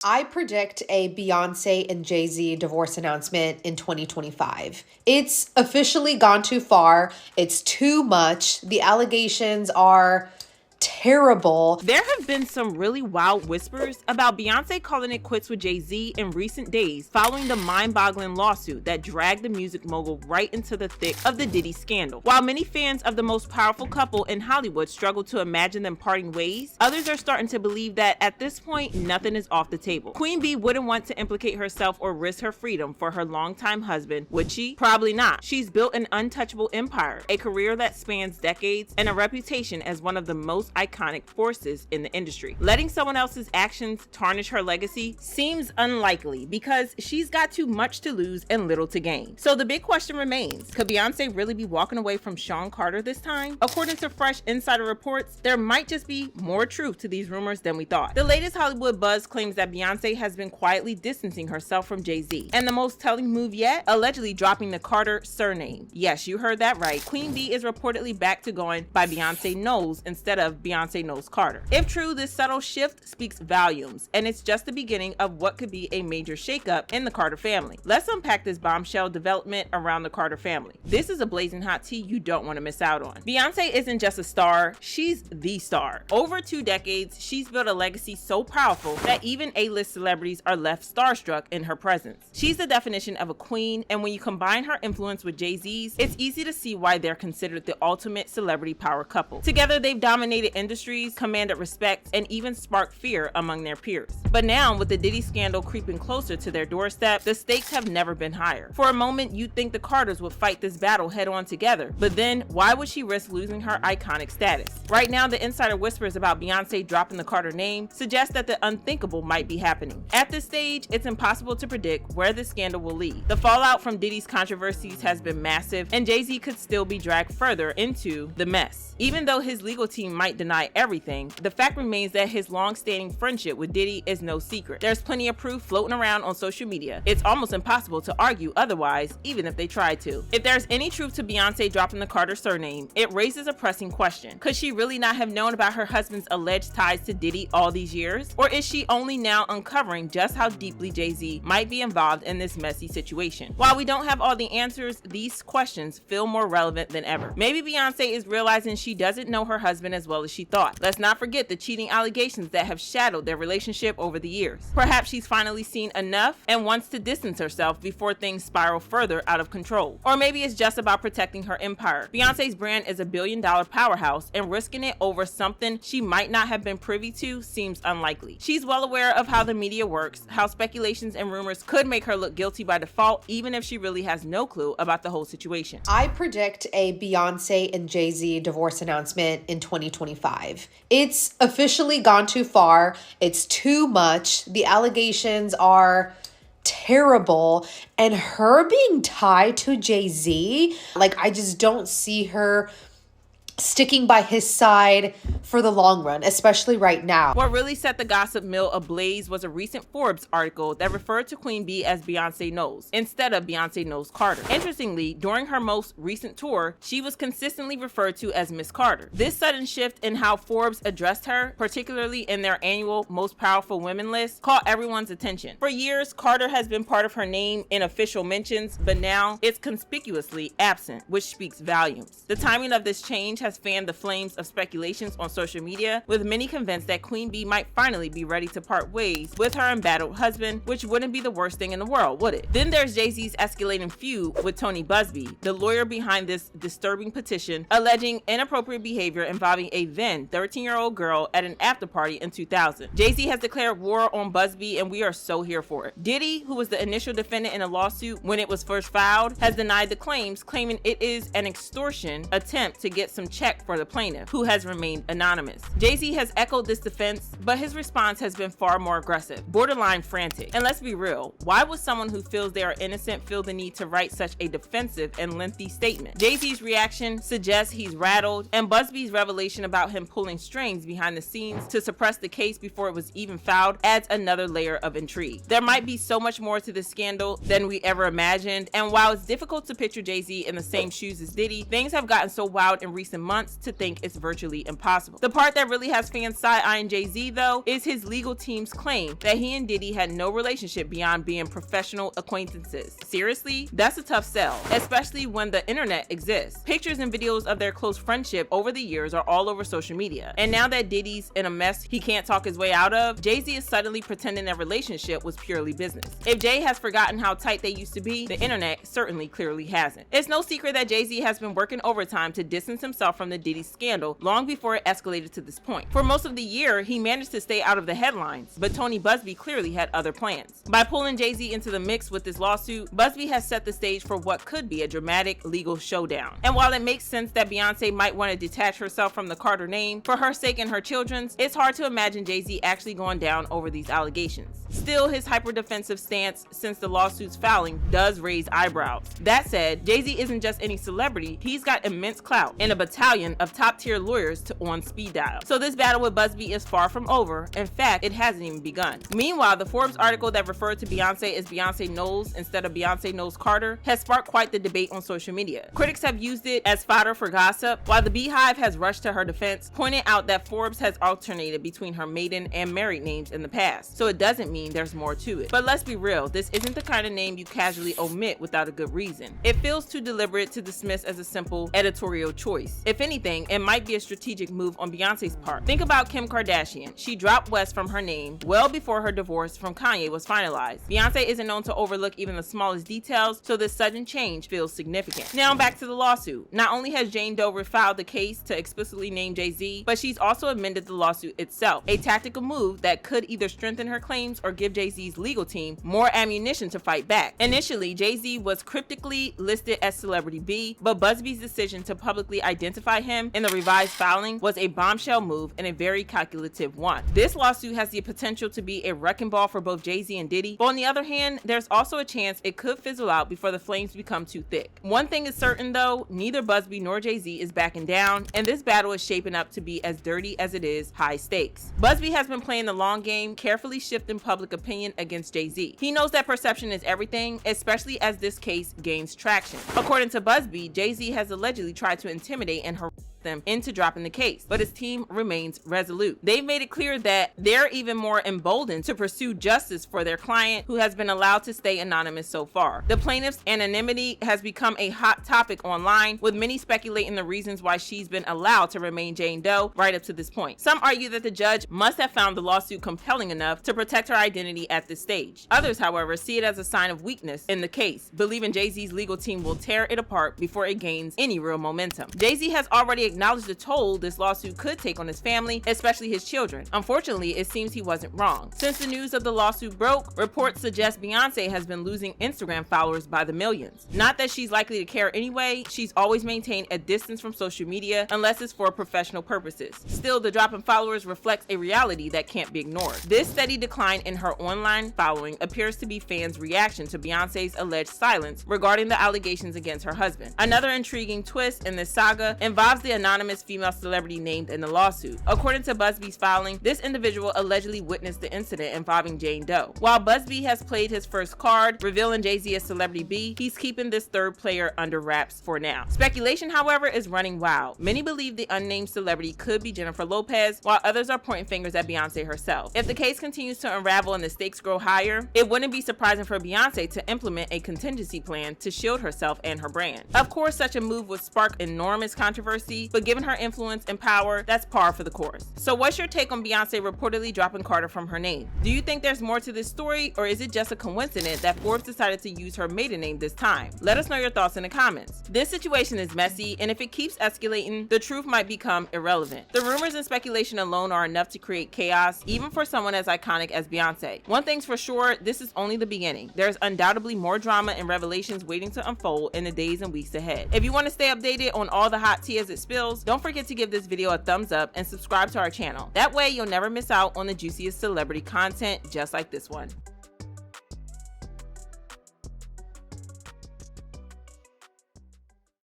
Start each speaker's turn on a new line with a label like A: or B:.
A: I predict a Beyonce and JayZ divorce announcement in 2025. It's officially gone too far. It's too much. The allegations are terrible.
B: There have been some really wild whispers about Beyonce calling it quits with JayZ in recent days following the mind-boggling lawsuit that dragged the music mogul right into the thick of the Diddy scandal. While many fans of the most powerful couple in Hollywood struggle to imagine them parting ways, others are starting to believe that at this point, nothing is off the table. Queen Bee wouldn't want to implicate herself or risk her freedom for her longtime husband, would she? Probably not. She's built an untouchable empire, a career that spans decades, and a reputation as one of the most iconic forces in the industry. Letting someone else's actions tarnish her legacy seems unlikely because she's got too much to lose and little to gain. So the big question remains, could Beyonce really be walking away from Sean Carter this time? According to fresh insider reports, there might just be more truth to these rumors than we thought. The latest Hollywood buzz claims that Beyonce has been quietly distancing herself from JayZ, and the most telling move yet, allegedly dropping the Carter surname. Yes, you heard that right. Queen Bee is reportedly back to going by Beyonce Knowles instead of Beyonce Knowles Carter. If true, this subtle shift speaks volumes, and it's just the beginning of what could be a major shakeup in the Carter family. Let's unpack this bombshell development around the Carter family. This is a blazing hot tea you don't want to miss out on. Beyonce isn't just a star, she's the star. Over 2 decades, she's built a legacy so powerful that even A-list celebrities are left starstruck in her presence. She's the definition of a queen, and when you combine her influence with JayZ's, it's easy to see why they're considered the ultimate celebrity power couple. Together, they've dominated industries, commanded respect, and even sparked fear among their peers. But now, with the Diddy scandal creeping closer to their doorstep, the stakes have never been higher. For a moment, you'd think the Carters would fight this battle head-on together, but then why would she risk losing her iconic status? Right now, the insider whispers about Beyonce dropping the Carter name suggest that the unthinkable might be happening. At this stage, it's impossible to predict where this scandal will lead. The fallout from Diddy's controversies has been massive, and JayZ could still be dragged further into the mess. Even though his legal team might deny everything, the fact remains that his long-standing friendship with Diddy is no secret. There's plenty of proof floating around on social media. It's almost impossible to argue otherwise, even if they tried to. If there's any truth to Beyonce dropping the Carter surname, it raises a pressing question. Could she really not have known about her husband's alleged ties to Diddy all these years? Or is she only now uncovering just how deeply JayZ might be involved in this messy situation? While we don't have all the answers, these questions feel more relevant than ever. Maybe Beyonce is realizing she doesn't know her husband as well as she thought. Let's not forget the cheating allegations that have shadowed their relationship over the years. Perhaps she's finally seen enough and wants to distance herself before things spiral further out of control. Or maybe it's just about protecting her empire. Beyonce's brand is a billion-dollar powerhouse, and risking it over something she might not have been privy to seems unlikely. She's well aware of how the media works, how speculations and rumors could make her look guilty by default, even if she really has no clue about the whole situation.
A: I predict a Beyonce and JayZ divorce announcement in 2025. It's officially gone too far. It's too much. The allegations are terrible, and her being tied to JayZ, like, I just don't see her sticking by his side for the long run, especially right now.
B: What really set the gossip mill ablaze was a recent Forbes article that referred to Queen Bee as Beyonce Knowles instead of Beyonce Knowles Carter. Interestingly, during her most recent tour, she was consistently referred to as Miss Carter. This sudden shift in how Forbes addressed her, particularly in their annual Most Powerful Women list, caught everyone's attention. For years, Carter has been part of her name in official mentions, but now it's conspicuously absent, which speaks volumes. The timing of this change has fanned the flames of speculations on social media, with many convinced that Queen Bee might finally be ready to part ways with her embattled husband, which wouldn't be the worst thing in the world, would it? Then there's JayZ's escalating feud with Tony Busby, the lawyer behind this disturbing petition alleging inappropriate behavior involving a then 13-year-old girl at an after party in 2000. JayZ has declared war on Busby, and we are so here for it. Diddy, who was the initial defendant in a lawsuit when it was first filed, has denied the claims, claiming it is an extortion attempt to get some check for the plaintiff, who has remained anonymous. JayZ has echoed this defense, but his response has been far more aggressive, borderline frantic. And let's be real, why would someone who feels they are innocent feel the need to write such a defensive and lengthy statement? JayZ's reaction suggests he's rattled, and Busby's revelation about him pulling strings behind the scenes to suppress the case before it was even filed adds another layer of intrigue. There might be so much more to this scandal than we ever imagined, and while it's difficult to picture JayZ in the same shoes as Diddy, things have gotten so wild in recent recent months to think it's virtually impossible. The part that really has fans side-eyeing JayZ though is his legal team's claim that he and Diddy had no relationship beyond being professional acquaintances. Seriously? That's a tough sell, especially when the internet exists. Pictures and videos of their close friendship over the years are all over social media. And now that Diddy's in a mess he can't talk his way out of, JayZ is suddenly pretending their relationship was purely business. If Jay has forgotten how tight they used to be, the internet certainly clearly hasn't. It's no secret that JayZ has been working overtime to distance himself from the Diddy scandal long before it escalated to this point. For most of the year, he managed to stay out of the headlines, but Tony Busby clearly had other plans. By pulling JayZ into the mix with this lawsuit, Busby has set the stage for what could be a dramatic legal showdown. And while it makes sense that Beyonce might want to detach herself from the Carter name for her sake and her children's, it's hard to imagine JayZ actually going down over these allegations. Still, his hyper-defensive stance since the lawsuit's filing does raise eyebrows. That said, JayZ isn't just any celebrity, he's got immense clout and a battalion of top-tier lawyers on speed dial. So this battle with Busby is far from over. In fact, it hasn't even begun. Meanwhile, the Forbes article that referred to Beyonce as Beyonce Knowles instead of Beyonce Knows Carter has sparked quite the debate on social media. Critics have used it as fodder for gossip, while the Beehive has rushed to her defense, pointing out that Forbes has alternated between her maiden and married names in the past, so it doesn't mean there's more to it. But let's be real, this isn't the kind of name you casually omit without a good reason. It feels too deliberate to dismiss as a simple editorial choice. If anything, it might be a strategic move on Beyonce's part. Think about Kim Kardashian. She dropped West from her name well before her divorce from Kanye was finalized. Beyonce isn't known to overlook even the smallest details, so this sudden change feels significant. Now back to the lawsuit. Not only has Jane Doe refiled the case to explicitly name JayZ, but she's also amended the lawsuit itself, a tactical move that could either strengthen her claims or give JayZ's legal team more ammunition to fight back. Initially, JayZ was cryptically listed as Celebrity B, but Busby's decision to publicly identify him in the revised filing was a bombshell move and a very calculative one. This lawsuit has the potential to be a wrecking ball for both JayZ and Diddy, but on the other hand, there's also a chance it could fizzle out before the flames become too thick. One thing is certain though, neither Busby nor JayZ is backing down, and this battle is shaping up to be as dirty as it is high stakes. Busby has been playing the long game, carefully shifting public opinion against JayZ. He knows that perception is everything, especially as this case gains traction. According to Busby, JayZ has allegedly tried to intimidate and harass them into dropping the case, but his team remains resolute. They've made it clear that they're even more emboldened to pursue justice for their client, who has been allowed to stay anonymous so far. The plaintiff's anonymity has become a hot topic online, with many speculating the reasons why she's been allowed to remain Jane Doe right up to this point. Some argue that the judge must have found the lawsuit compelling enough to protect her identity at this stage. Others, however, see it as a sign of weakness in the case, believing JayZ's legal team will tear it apart before it gains any real momentum. JayZ has already acknowledged the toll this lawsuit could take on his family, especially his children. Unfortunately, it seems he wasn't wrong. Since the news of the lawsuit broke, reports suggest Beyonce has been losing Instagram followers by the millions. Not that she's likely to care anyway, she's always maintained a distance from social media unless it's for professional purposes. Still, the drop in followers reflects a reality that can't be ignored. This steady decline in her online following appears to be fans' reaction to Beyonce's alleged silence regarding the allegations against her husband. Another intriguing twist in this saga involves the anonymous female celebrity named in the lawsuit. According to Busby's filing, this individual allegedly witnessed the incident involving Jane Doe. While Busby has played his first card, revealing JayZ as Celebrity B, he's keeping this third player under wraps for now. Speculation, however, is running wild. Many believe the unnamed celebrity could be Jennifer Lopez, while others are pointing fingers at Beyonce herself. If the case continues to unravel and the stakes grow higher, it wouldn't be surprising for Beyonce to implement a contingency plan to shield herself and her brand. Of course, such a move would spark enormous controversy, but given her influence and power, that's par for the course. So what's your take on Beyonce reportedly dropping Carter from her name? Do you think there's more to this story, or is it just a coincidence that Forbes decided to use her maiden name this time? Let us know your thoughts in the comments. This situation is messy, and if it keeps escalating, the truth might become irrelevant. The rumors and speculation alone are enough to create chaos, even for someone as iconic as Beyonce. One thing's for sure, this is only the beginning. There's undoubtedly more drama and revelations waiting to unfold in the days and weeks ahead. If you want to stay updated on all the hot tea as it spills, don't forget to give this video a thumbs up and subscribe to our channel. That way you'll never miss out on the juiciest celebrity content just like this one.